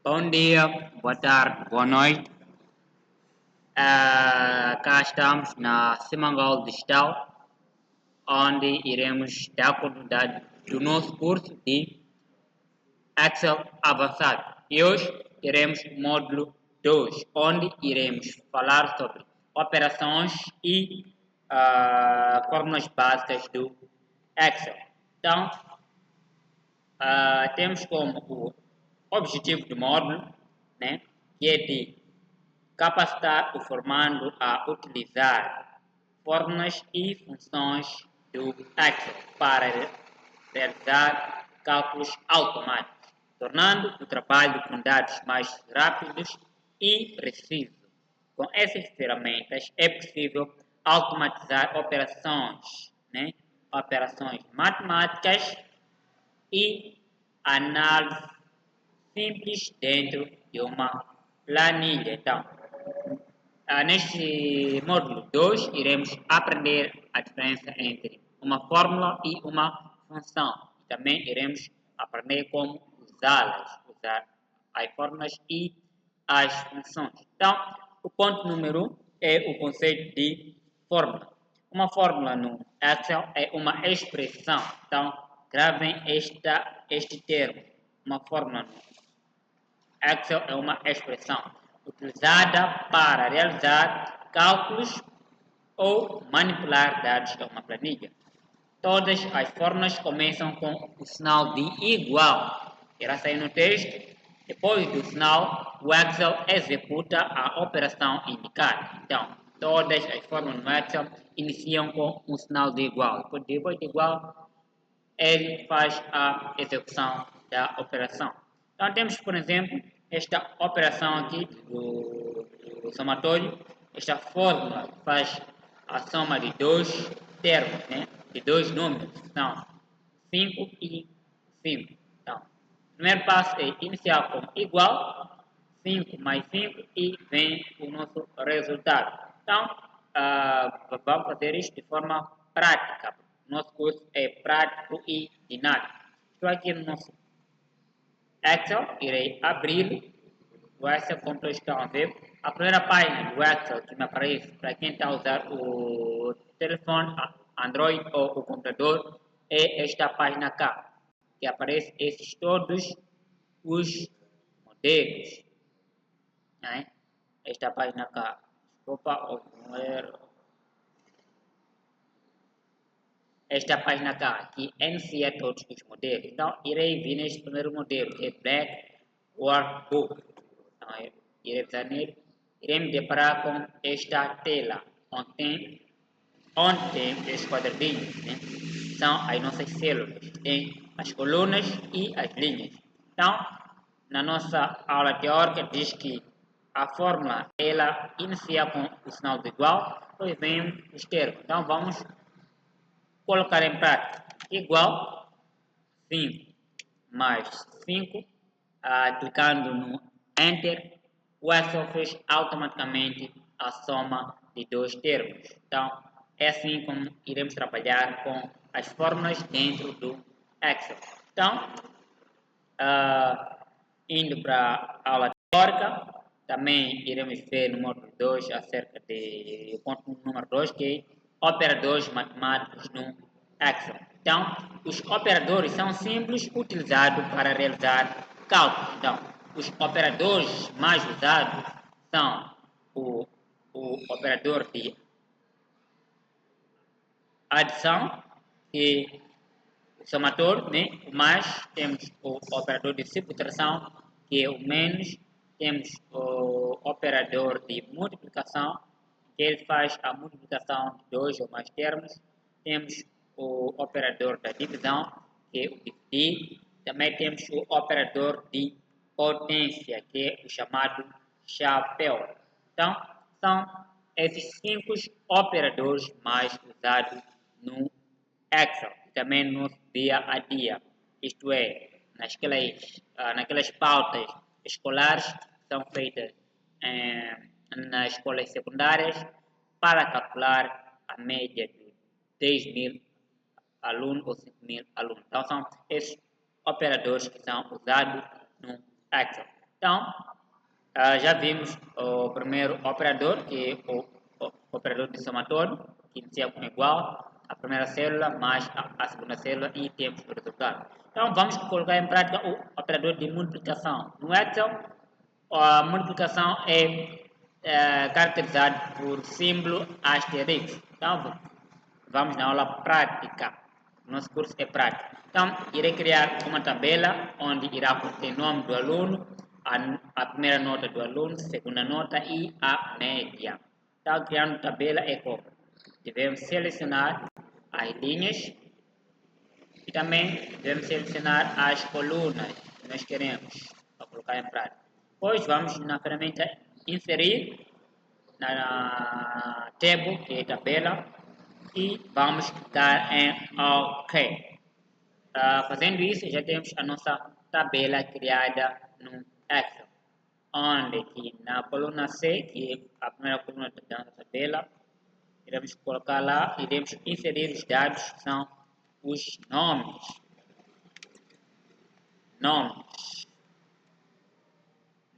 Bom dia, boa tarde, boa noite. Cá estamos na Semangal Digital, onde iremos dar continuidade do nosso curso de Excel Avançado. E hoje teremos o módulo 2, onde iremos falar sobre operações e fórmulas básicas do Excel. Então, temos como o objetivo do módulo, né, que é de capacitar o formando a utilizar fórmulas e funções do Excel para realizar cálculos automáticos, tornando o trabalho com dados mais rápidos e precisos. Com essas ferramentas é possível automatizar operações, né? Operações matemáticas e análise simples dentro de uma planilha. Então, neste módulo 2, iremos aprender a diferença entre uma fórmula e uma função. E também iremos aprender como usá-las, usar as fórmulas e as funções. Então, o ponto número 1 é o conceito de fórmula. Uma fórmula no Excel é uma expressão. Então, gravem este termo. Uma fórmula no Excel é uma expressão utilizada para realizar cálculos ou manipular dados em uma planilha. Todas as fórmulas começam com o sinal de igual. Irá sair no texto. Depois do sinal, o Excel executa a operação indicada. Então, todas as fórmulas no Excel iniciam com um sinal de igual. Depois de igual, ele faz a execução da operação. Então, temos, por exemplo, esta operação aqui do somatório. Esta fórmula faz a soma de dois termos, né? De dois números, são 5 e 5. Então, o primeiro passo é iniciar com igual, 5 mais 5 e vem o nosso resultado. Então, vamos fazer isto de forma prática. Nosso curso é prático e dinámico. Estou aqui no nosso Excel, irei abrir o Excel como vocês estão a ver. A primeira página do Excel que me aparece para quem está a usar o telefone Android ou o computador é esta página cá, que aparece esses todos os modelos. Né? Esta página cá. Desculpa, esta página cá, que enuncia todos os modelos. Então, irei vir neste primeiro modelo, que é Black Workbook. Então, irei pisar nele. Irei me deparar com esta tela, onde tem esses quadradinhos, né? São as nossas células. Tem as colunas e as linhas. Então, na nossa aula teórica, diz que a fórmula, ela inicia com o sinal de igual, depois vem os termos. Então, vamos colocar em prática. Igual 5 mais 5, clicando no Enter, o Excel fez automaticamente a soma de dois termos. Então, é assim como iremos trabalhar com as fórmulas dentro do Excel. Então, indo para a aula teórica, também iremos ver no módulo 2 acerca do ponto número 2, que é operadores matemáticos no Excel. Então, os operadores são simples utilizados para realizar cálculos. Então, os operadores mais usados são o operador de adição, que o somatório, né? O mais, temos o operador de subtração, que é o menos, temos o operador de multiplicação, que ele faz a multiplicação de dois ou mais termos, temos o operador da divisão, que é o dividir, também temos o operador de potência, que é o chamado chapéu. Então, são esses 5 operadores mais usados no Excel, também no dia a dia, isto é, naquelas pautas escolares que são feitas nas escolas secundárias para calcular a média de 10.000 alunos ou 5.000 alunos. Então, são esses operadores que são usados no Excel. Então, já vimos o primeiro operador, que é o operador de somatório, que inicia com igual, a primeira célula mais a segunda célula e temos o resultado. Então, vamos colocar em prática o operador de multiplicação. No Excel, a multiplicação é caracterizada por símbolo asterisco. Então, vamos na aula prática. Nosso curso é prático. Então, irei criar uma tabela onde irá conter o nome do aluno, a primeira nota do aluno, a segunda nota e a média. Então, criando tabela é como? Devemos selecionar as linhas e também devemos selecionar as colunas que nós queremos para colocar em prática. Depois, vamos na ferramenta inserir, na table, que é tabela, e vamos clicar em OK. Fazendo isso, já temos a nossa tabela criada no Excel, onde aqui na coluna C, que é a primeira coluna da nossa tabela, iremos colocar lá, iremos inserir os dados, que são os nomes.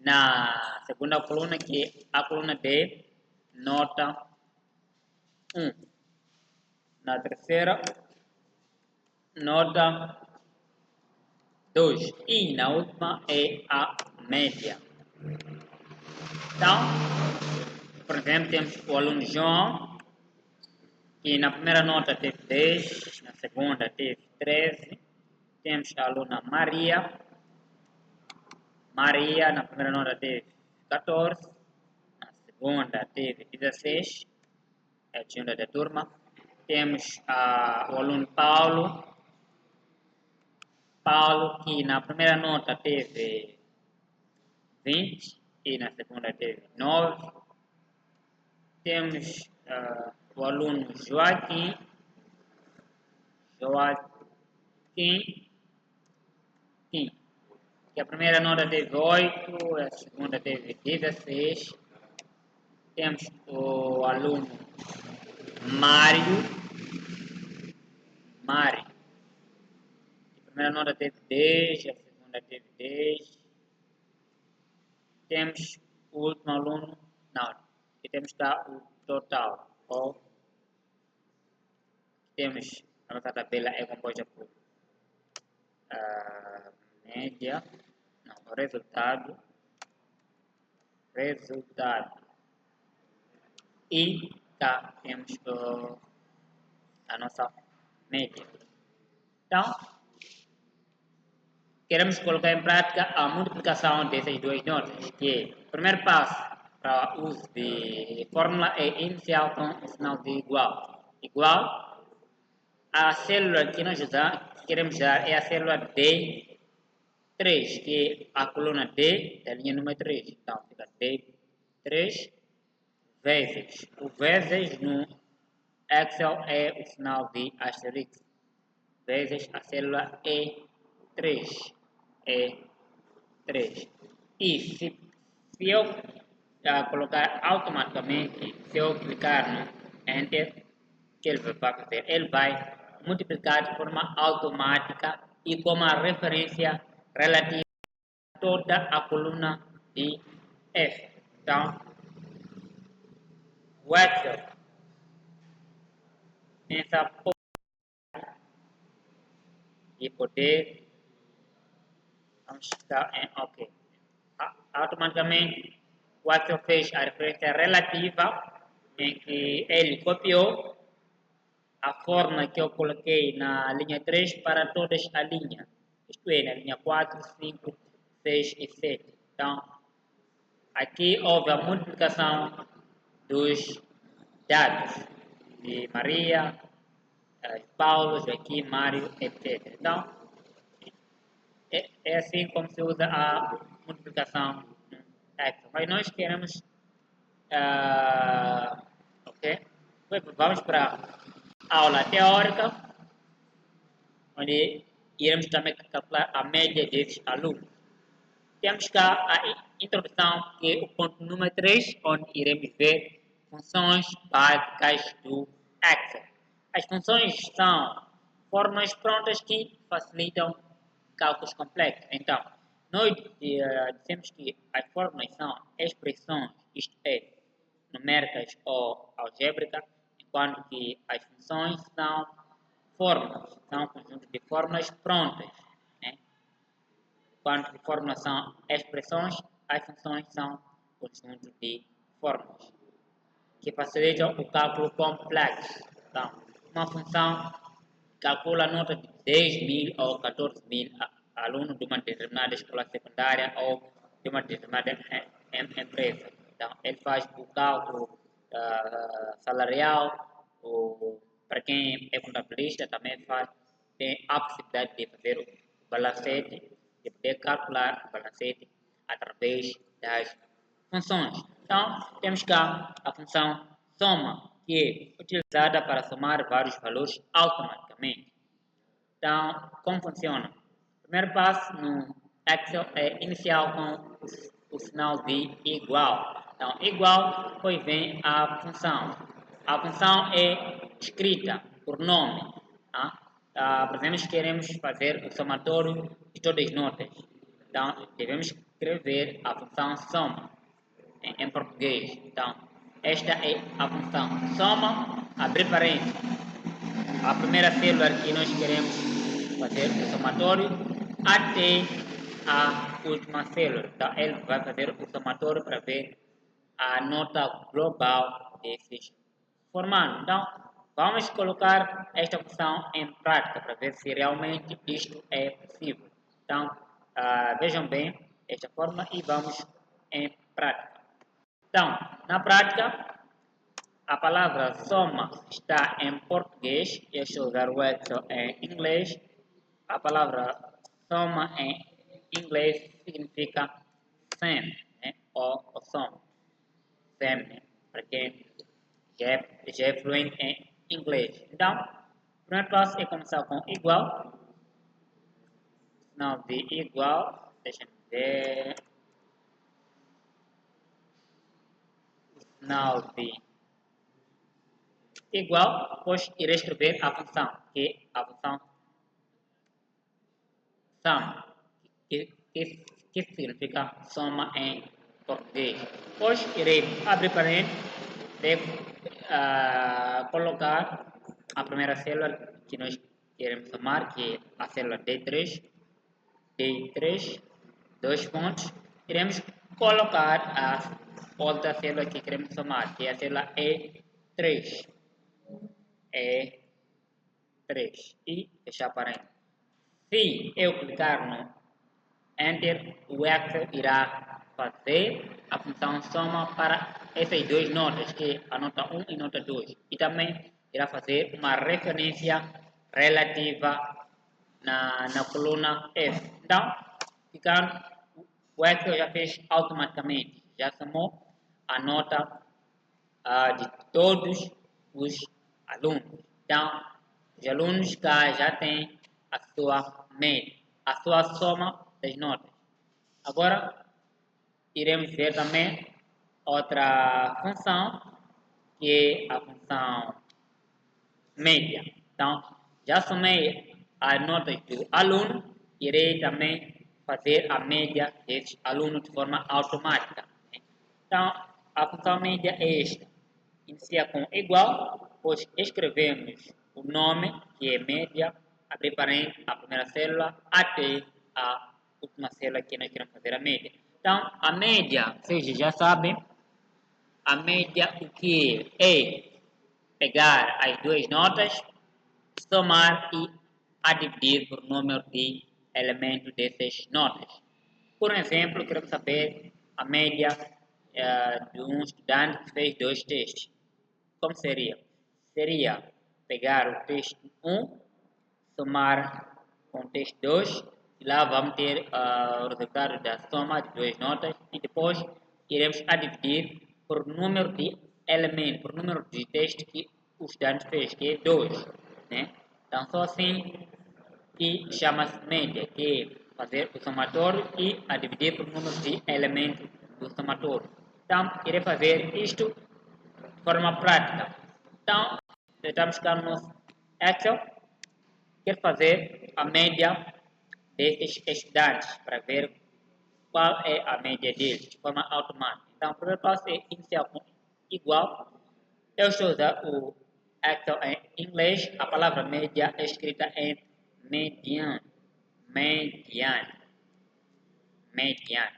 Na segunda coluna, que é a coluna D, nota 1. Na terceira, nota 2. E na última é a média. Então, por exemplo, temos o aluno João, que na primeira nota teve 10, na segunda teve 13. Temos a aluna Maria. Na primeira nota teve 14, na segunda teve 16, é a segunda da turma. Temos o aluno Paulo, que na primeira nota teve 20 e na segunda teve 9. Temos o aluno Joaquim, que a primeira nota teve 8, a segunda teve 16. Temos o aluno Mário, a primeira nota teve 10, a segunda teve 10. Temos o último aluno, não, e temos cá o total, ou temos a nossa tabela é composta por média, não, resultado, e cá temos a nossa média. Então, queremos colocar em prática a multiplicação dessas duas notas, que é o primeiro passo para o uso de fórmula é inicial com o sinal de igual. Igual, a célula que nós queremos usar é a célula D3, que é a coluna D da linha número 3. Então, fica D3 vezes. O vezes no Excel é o sinal de asterisco, vezes a célula E3. E3. E se eu colocar automaticamente, se eu clicar no Enter, que ele vai fazer? Ele vai multiplicar de forma automática e com uma referência relativa a toda a coluna de F. Então, o Excel, nessa e poder, vamos ficar em OK. Automaticamente, o Excel fez a referência relativa em que ele copiou a forma que eu coloquei na linha 3 para todas as linhas, isto é, na linha 4, 5, 6 e 7. Então, aqui houve a multiplicação dos dados de Maria, Paulo, Joaquim, Mário, etc. Então, é assim como se usa a multiplicação no Excel. Mas nós queremos, ok? Vamos para a aula teórica, onde iremos também calcular a média desses alunos. Temos cá a introdução, que é o ponto número 3, onde iremos ver funções básicas do Excel. As funções são fórmulas prontas que facilitam cálculos complexos. Então, Nós dissemos que as fórmulas são expressões, isto é, numéricas ou algébricas, enquanto que as funções são fórmulas, são um conjunto de fórmulas prontas. Né? Enquanto que fórmulas são expressões, as funções são um conjunto de fórmulas que facilitam o cálculo complexo. Então, uma função calcula a nota de 10.000 ou 14.000 alunos de uma determinada escola secundária ou de uma determinada empresa. Então, ele faz o cálculo salarial, para quem é contabilista também tem a possibilidade de fazer o balancete, de poder calcular o balancete através das funções. Então, temos cá a função soma, que é utilizada para somar vários valores automaticamente. Então, como funciona? O primeiro passo no Excel é iniciar com o sinal de igual. Então, igual, depois vem a função. A função é escrita por nome. Tá? Por exemplo, queremos fazer o somatório de todas as notas. Então, devemos escrever a função soma em português. Então, esta é a função. Soma, abrir parênteses. A primeira célula que nós queremos fazer o somatório até a última célula. Então, ele vai fazer o somatório para ver a nota global desses formandos. Então, vamos colocar esta função em prática para ver se realmente isto é possível. Então, vejam bem esta forma e vamos em prática. Então, na prática, a palavra soma está em português, eu estou a usar o Excel em inglês. A palavra soma em inglês significa sum, né? ou soma. Sum, né? Para quem já é fluente em inglês. Então, o primeiro passo é começar com igual. Sinal de igual, deixa eu ver. Sinal de igual, depois irei escrever a função, que é a função sum, que significa soma em português. Depois irei abrir parênteses, devo colocar a primeira célula que nós queremos somar, que é a célula D3, dois pontos. Iremos colocar a outra célula que queremos somar, que é a célula E3. E3 e fechar parênteses. Se eu clicar no Enter, o Excel irá fazer a função soma para essas duas notas, que é a nota 1 e nota 2. E também irá fazer uma referência relativa na coluna F. Então, o Excel já fez automaticamente, já somou a nota de todos os alunos. Então, os alunos já têm a sua média, a sua soma das notas. Agora, iremos ver também outra função, que é a função média. Então, já somei as notas do aluno, irei também fazer a média desses alunos de forma automática. Então, a função média é esta. Inicia com igual, depois escrevemos o nome, que é média, abrir parênteses, a primeira célula, até a última célula que nós queremos fazer a média. Então, a média, vocês já sabem, a média o que é pegar as duas notas, somar e a dividir por número de elementos dessas notas. Por exemplo, queremos saber a média de um estudante que fez dois testes. Como seria? Seria pegar o teste 1, somar com o teste 2, e lá vamos ter o resultado da soma de duas notas, e depois iremos a dividir por número de elementos, por número de testes que o estudante fez, que é 2. Né? Então, só assim que chama-se média, que é fazer o somatório e a dividir por número de elementos do somatório. Então, irei fazer isto de forma prática. Então, estamos cá no nosso Excel. Quero fazer a média destes estudantes para ver qual é a média deles, de forma automática. Então, o primeiro passo é iniciar com igual. Eu estou a usar o Excel em inglês. A palavra média é escrita em median. Median. Median.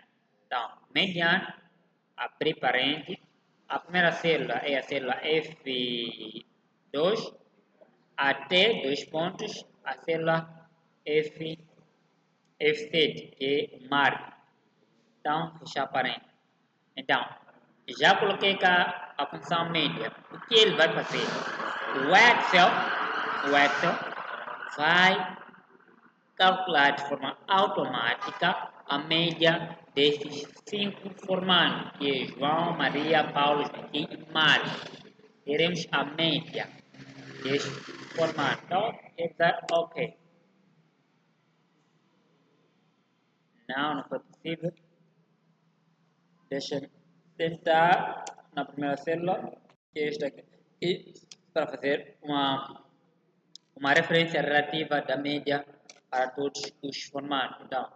Então, median, abrir parênteses. A primeira célula é a célula F2, até 2 pontos, a célula F7, que é o marco. Então, fechar parênteses. Então, já coloquei cá a função média. O que ele vai fazer? O Excel vai calcular de forma automática a média desses 5 formandos, que é João, Maria, Paulo, Joaquim e Mário. Teremos a média destes formandos. Então, ele vai OK. Não foi possível. Deixa eu tentar na primeira célula, que é esta aqui, e para fazer uma referência relativa da média para todos os formatos. Então,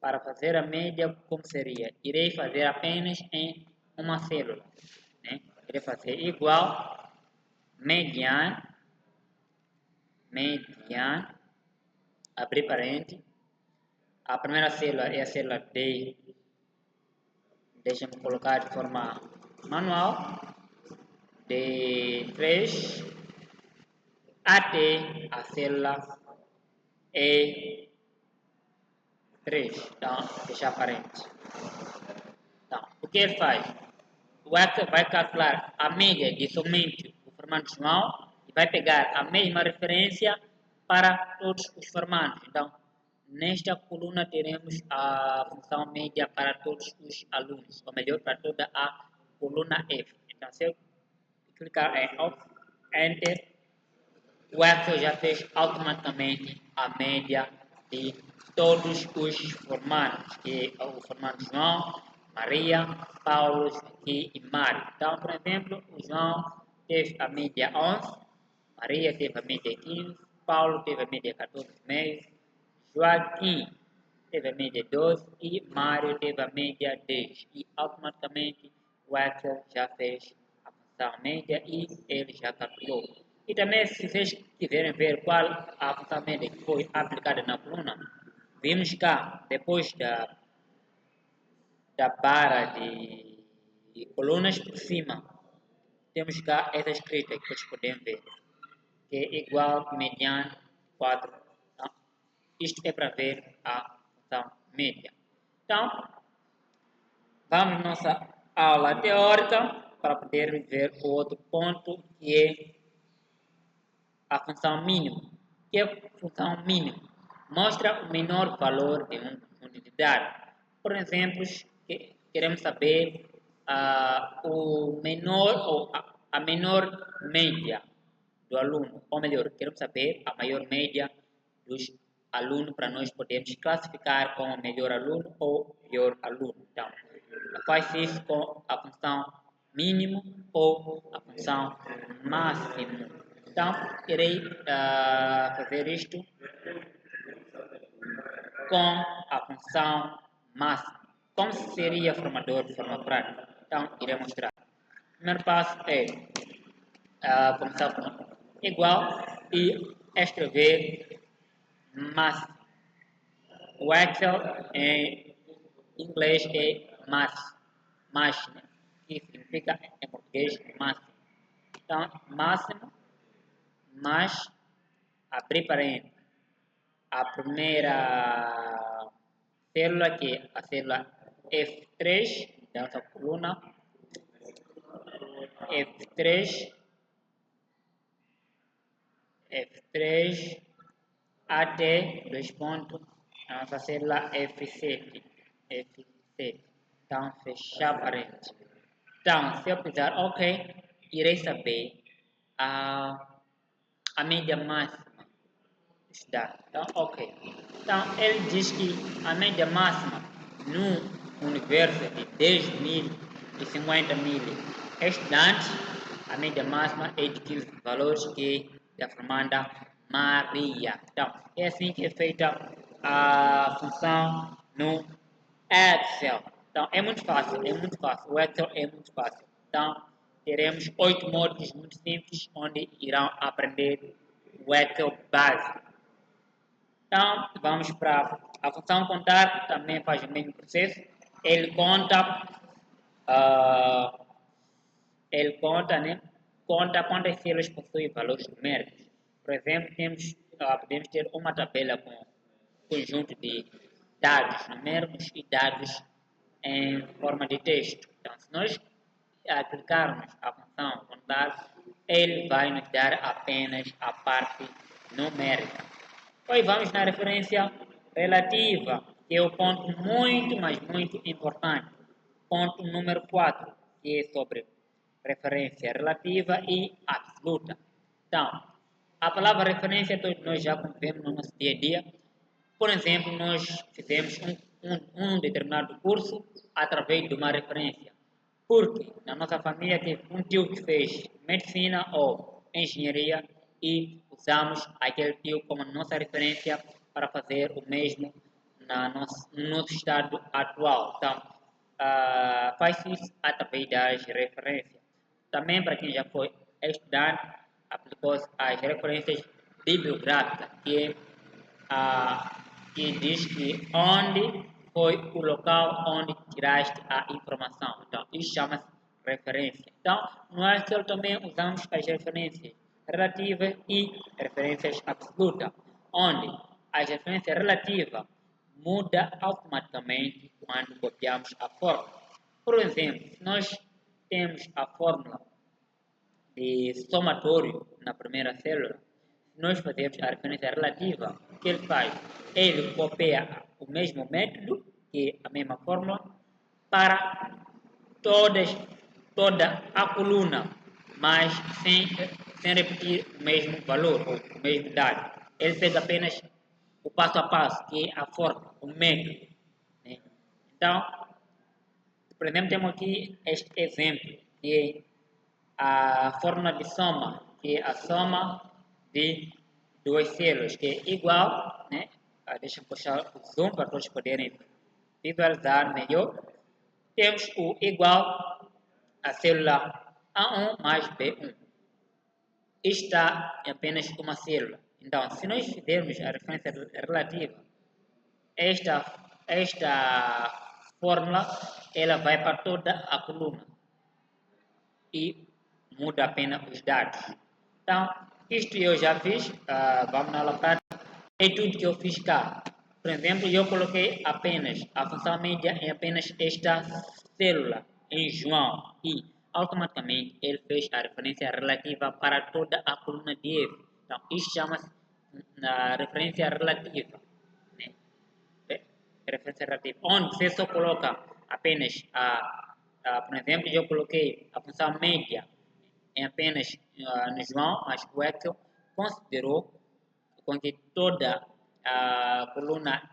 para fazer a média, como seria? Irei fazer apenas em uma célula. Né? Irei fazer igual median, abrir parênteses. A primeira célula é a célula D. Deixa-me colocar de forma manual. D3 até a célula E3. Então, fechar parênteses. Então, o que ele faz? O Excel vai calcular a média de somente o formando João e vai pegar a mesma referência para todos os formandos. Então, nesta coluna teremos a função média para todos os alunos, ou melhor, para toda a coluna F. Então, se eu clicar em Enter, o Excel já fez automaticamente a média de todos os formandos, que é o formando João, Maria, Paulo, Joaquim e Mário. Então, por exemplo, o João teve a média 11, Maria teve a média 15, Paulo teve a média 14,5, Joaquim teve a média 12 e Mário teve a média 10. E automaticamente o Excel já fez a função média e ele já calculou. E também, se vocês quiserem ver qual a função média que foi aplicada na coluna, vimos cá, depois da barra de colunas por cima, temos cá essa escrita que vocês podem ver, que é igual mediano 4. Então, isto é para ver a função média. Então, vamos à nossa aula teórica para poder ver o outro ponto, que é a função mínima. Que é a função mínima? Mostra o menor valor de uma unidade. Por exemplo, queremos saber o menor ou a menor média do aluno, ou melhor, queremos saber a maior média dos alunos para nós podermos classificar como melhor aluno ou pior aluno. Então, faz isso com a função mínimo ou a função máximo. Então, irei fazer isto com a função máxima. Como seria formador de forma prática? Então, irei mostrar. O primeiro passo é começar com igual e escrever máximo. O Excel em inglês é máximo, que significa em português máximo. Então, máximo mais abrir parênteses. A primeira célula, que é a célula F3, dessa coluna, F3 até 2 pontos, a nossa célula F7. Então, fechar parênteses. Então, se eu pisar OK, irei saber a média máxima. Então, OK. Então, ele diz que a média máxima no universo de 10.000 e 50.000 estudantes, a média máxima é de 15 valores, que é da formanda Maria. Então, é assim que é feita a função no Excel. Então, é muito fácil, é muito fácil. O Excel é muito fácil. Então, teremos 8 módulos muito simples, onde irão aprender o Excel básico. Então, vamos para a função contar, também faz o mesmo processo. Ele conta, ah, conta quantas células possuem valores numéricos. Por exemplo, podemos ter uma tabela com conjunto de dados numéricos e dados em forma de texto. Então, se nós clicarmos a função contar, ele vai nos dar apenas a parte numérica. Depois vamos na referência relativa, que é o ponto muito, mas muito importante. Ponto número 4, que é sobre referência relativa e absoluta. Então, a palavra referência todos nós já convivemos no nosso dia a dia. Por exemplo, nós fizemos um determinado curso através de uma referência. Porque na nossa família teve um tio que fez medicina ou engenharia e usamos aquele tio como nossa referência para fazer o mesmo no nosso estado atual. Então, faz isso através das referências. Também para quem já foi estudante, aplicou-se as referências bibliográficas, que diz que onde foi o local onde tiraste a informação. Então, isso chama-se referência. Então, no Excel também usamos as referências relativas e referências absolutas, onde as referências relativas muda automaticamente quando copiamos a fórmula. Por exemplo, se nós temos a fórmula de somatório na primeira célula, nós fazemos a referência relativa, o que ele faz? Ele copia o mesmo método, que é a mesma fórmula, para toda a coluna, mas sem repetir o mesmo valor, ou o mesmo dado. Ele fez apenas o passo a passo, que é a fórmula, o método. Né? Então, por exemplo, temos aqui este exemplo, que é a fórmula de soma, que é a soma de duas células, que é igual, né? Deixa eu puxar o zoom para todos poderem visualizar melhor. Temos o igual a célula A1 mais B1. Está em apenas uma célula. Então, se nós fizermos a referência relativa, esta fórmula ela vai para toda a coluna e muda apenas os dados. Então, isto eu já fiz, vamos na aula prática, é tudo que eu fiz cá. Por exemplo, eu coloquei apenas a função média em apenas esta célula, em João, e automaticamente ele fez a referência relativa para toda a coluna de F. Então, isto chama-se referência relativa. Né? Referência relativa, onde você só coloca apenas por exemplo, eu coloquei a função média em apenas no João, mas o Excel considerou com que toda a coluna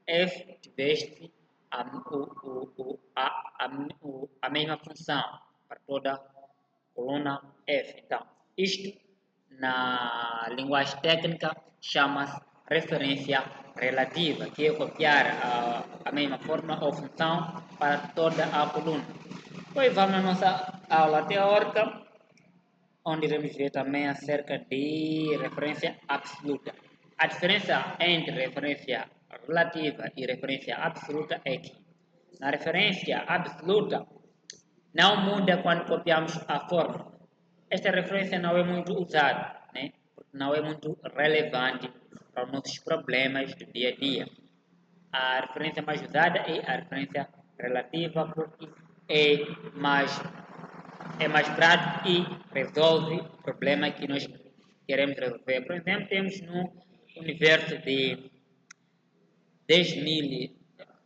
F tivesse a mesma função para toda a coluna F. Então, isto na linguagem técnica chama-se referência relativa, que é copiar a mesma forma ou função para toda a coluna. Depois vamos na nossa aula teórica, onde iremos ver também acerca de referência absoluta. A diferença entre referência relativa e referência absoluta é que na referência absoluta não muda quando copiamos a fórmula. Esta referência não é muito usada, né? Porque não é muito relevante para os nossos problemas do dia a dia. A referência mais usada é a referência relativa, porque é mais prático e resolve o problema que nós queremos resolver. Por exemplo, temos no universo de 10.000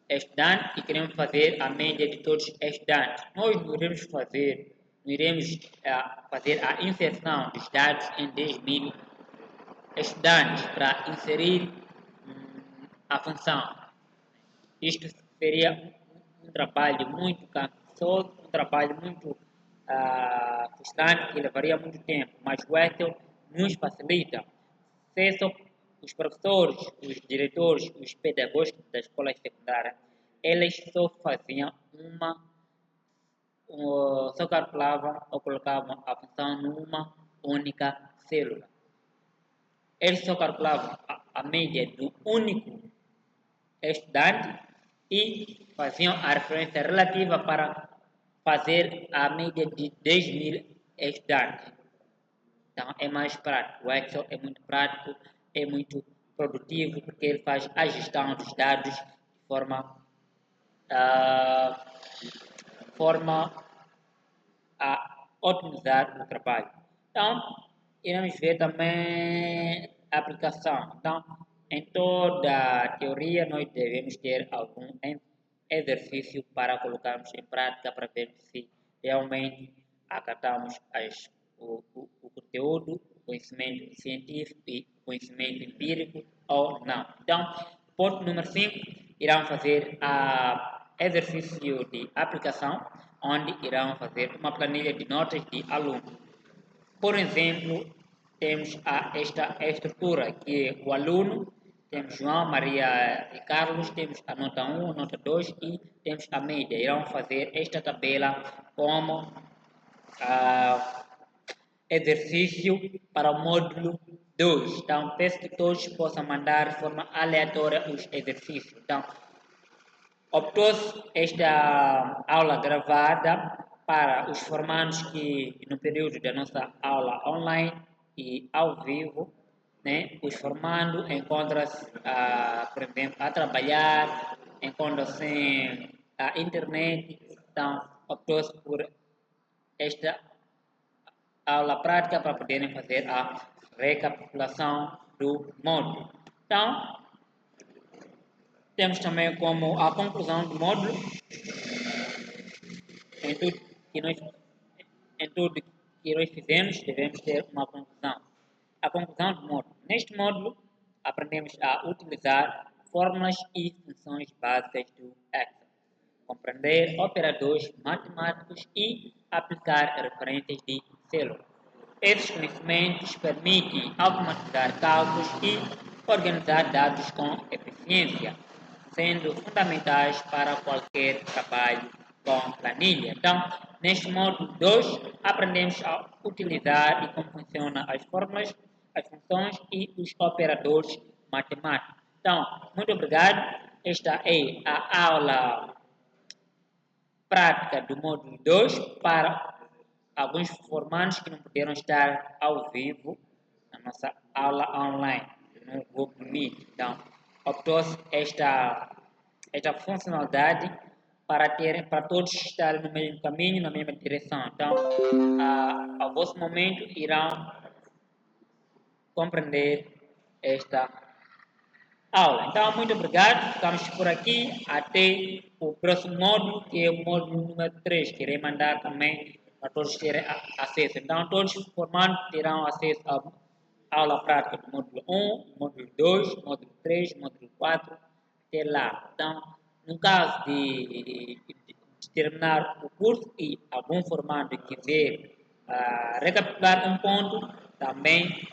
estudantes e queremos fazer a média de todos os estudantes. Nós não iremos fazer a inserção dos dados em 10.000 estudantes para inserir a função. Isto seria um trabalho muito cansoso, um trabalho muito frustrante, que levaria muito tempo, mas o Excel nos facilita. Se só os professores, os diretores, os pedagogos da escola secundária elas só faziam só calculavam ou colocavam a função numa única célula. Eles só calculavam a média do único estudante e faziam a referência relativa para fazer a média de 10.000 estudantes. Então é mais prático. O Excel é muito prático, é muito produtivo porque ele faz a gestão dos dados de forma a otimizar o trabalho. Então, iremos ver também a aplicação. Então, em toda a teoria, nós devemos ter algum exercício para colocarmos em prática para ver se realmente acatamos o conteúdo, o conhecimento científico e o conhecimento empírico ou não. Então, ponto número 5, irão fazer exercício de aplicação, onde irão fazer uma planilha de notas de aluno. Por exemplo, temos esta estrutura, que é o aluno, temos João, Maria e Carlos, temos a nota 1, a nota 2 e temos a média. Irão fazer esta tabela como exercício para o módulo 2. Então, peço que todos possam mandar de forma aleatória os exercícios. Então, optou-se esta aula gravada para os formandos que, no período da nossa aula online e ao vivo, né, os formandos encontram-se, por exemplo, a trabalhar, encontram-se a internet, então optou-se por esta aula prática para poderem fazer a recapitulação do módulo. Então, temos também como a conclusão do módulo, em tudo que nós fizemos, devemos ter uma conclusão. A conclusão do módulo. Neste módulo, aprendemos a utilizar fórmulas e funções básicas do Excel, compreender operadores matemáticos e aplicar referências de célula. Esses conhecimentos permitem automatizar cálculos e organizar dados com eficiência, sendo fundamentais para qualquer trabalho com planilha. Então, neste módulo 2, aprendemos a utilizar e como funcionam as fórmulas, as funções e os operadores matemáticos. Então, muito obrigado. Esta é a aula prática do módulo 2 para alguns formandos que não puderam estar ao vivo na nossa aula online, no Google Meet. Então, optou-se esta funcionalidade para todos estarem no mesmo caminho, na mesma direção. Então, ao vosso momento, irão compreender esta aula. Então, muito obrigado. Ficamos por aqui. Até o próximo módulo, que é o módulo número 3, que irei mandar também para todos terem acesso. Então, todos os formandos terão acesso à aula prática do módulo 1, módulo 2, módulo 3, módulo 4, até lá. Então, no caso de terminar o curso e algum formando quiser recapitular um ponto, também